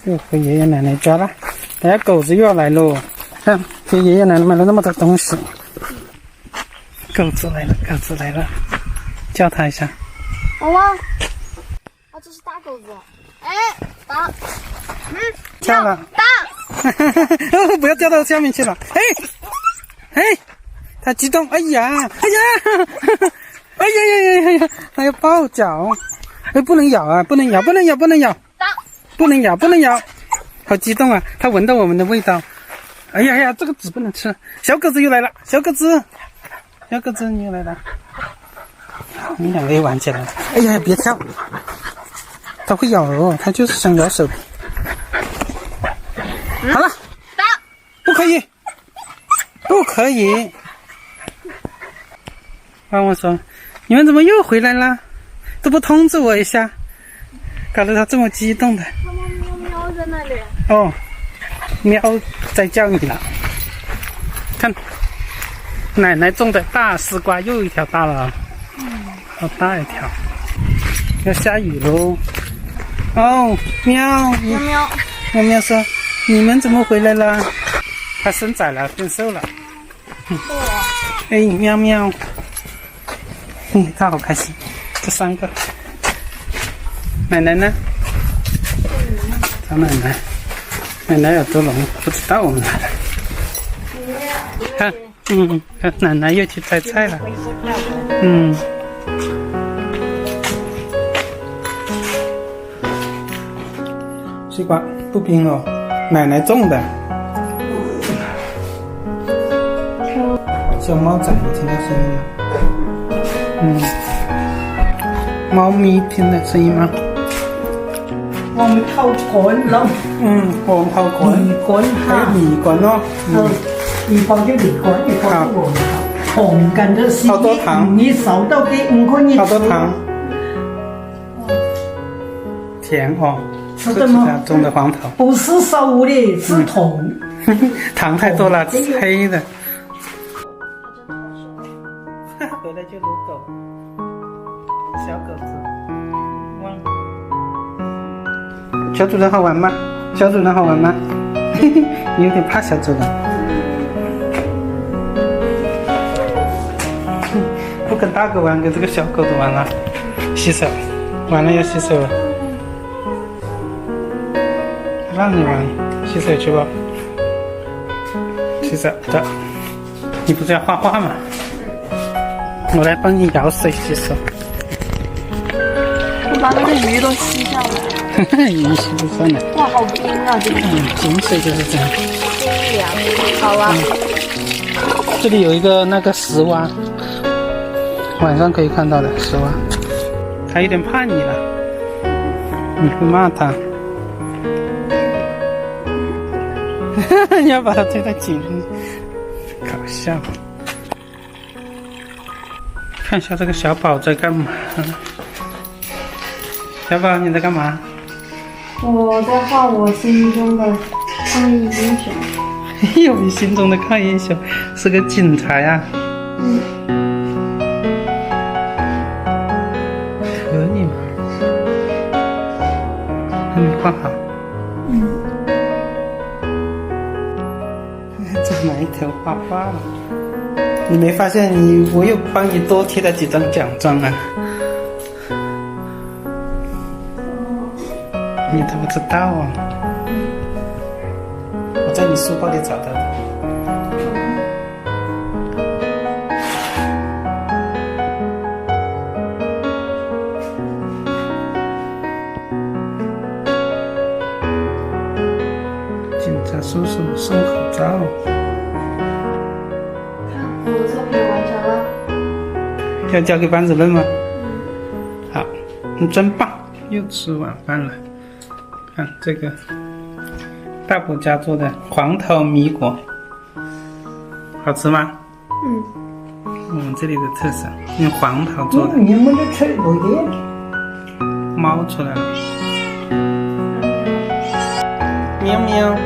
又回爷爷奶奶家了。等下狗子又要来喽，看给爷爷奶奶买了那么多东西。狗子来了，狗子来了，叫它一下。汪汪！啊，这是大狗子。哎，打！叫了。打！哦，不要掉到下面去了。哎，它激动，哎呀，哎呀，它要抱脚。哎，不能咬啊，不能咬，打！不能咬，好激动啊！它闻到我们的味道。哎呀，这个纸不能吃。小狗子又来了，小狗子你又来了。你两个又玩起来了。哎呀，别跳，它会咬哦，它就是想咬手。好了，打！不可以。汪汪说：“你们怎么又回来了？都不通知我一下，搞得他这么激动的。”喵在那里。哦，喵在叫你了。看，奶奶种的大丝瓜又一条大了，好大一条，要下雨喽。哦，喵说：“你们怎么回来了？”它生崽了，变瘦了。哎，喵，它好开心。这3个，奶奶呢？找奶奶有多聋，不知道我们来了。看，奶奶又去摘菜了。西瓜不冰哦，奶奶种的。小猫仔，你听到声音吗？猫咪听到声音吗？黃頭趕咯，黃頭趕，米趕蝦，米趕咯，你放咗米趕，你放咗黃頭，紅緊的是好多糖，你手到給5塊錢，好多糖，甜哦，是的嗎？种的黃頭，不是熟的，是糖，糖太多了，黑的。回来就撸狗，小狗子，小主人好玩吗？你有点怕小主人，不跟大狗玩，跟这个小狗子玩了。洗手，完了要洗手了。让你玩，洗手去吧。洗手，走。你不是要画画吗？我来帮你舀水洗手。我把那个鱼都吸上来。鱼洗不算了。哇，好冰啊！这个。井水就是这样。清凉。好啊。这里有一个那个石蛙，晚上可以看到的石蛙。它有点怕你了，你会骂它。你要把它推到井里，搞笑。看一下这个小宝在干嘛？小宝，你在干嘛？我在画我心中的抗疫英雄。有你心中的抗疫英雄，是个警察呀。可以吗？你画好。这哪一头画画了？你没发现我又帮你多贴了几张奖状啊？你都不知道啊？我在你书包里找到的。警察叔叔送口罩。我的作品完成了。要交给班主任吗？好，你真棒，又吃晚饭了。看这个大伯家做的黄桃米果，好吃吗？我们这里的特色，用黄桃做的。你们的吃多点。猫出来了，喵喵。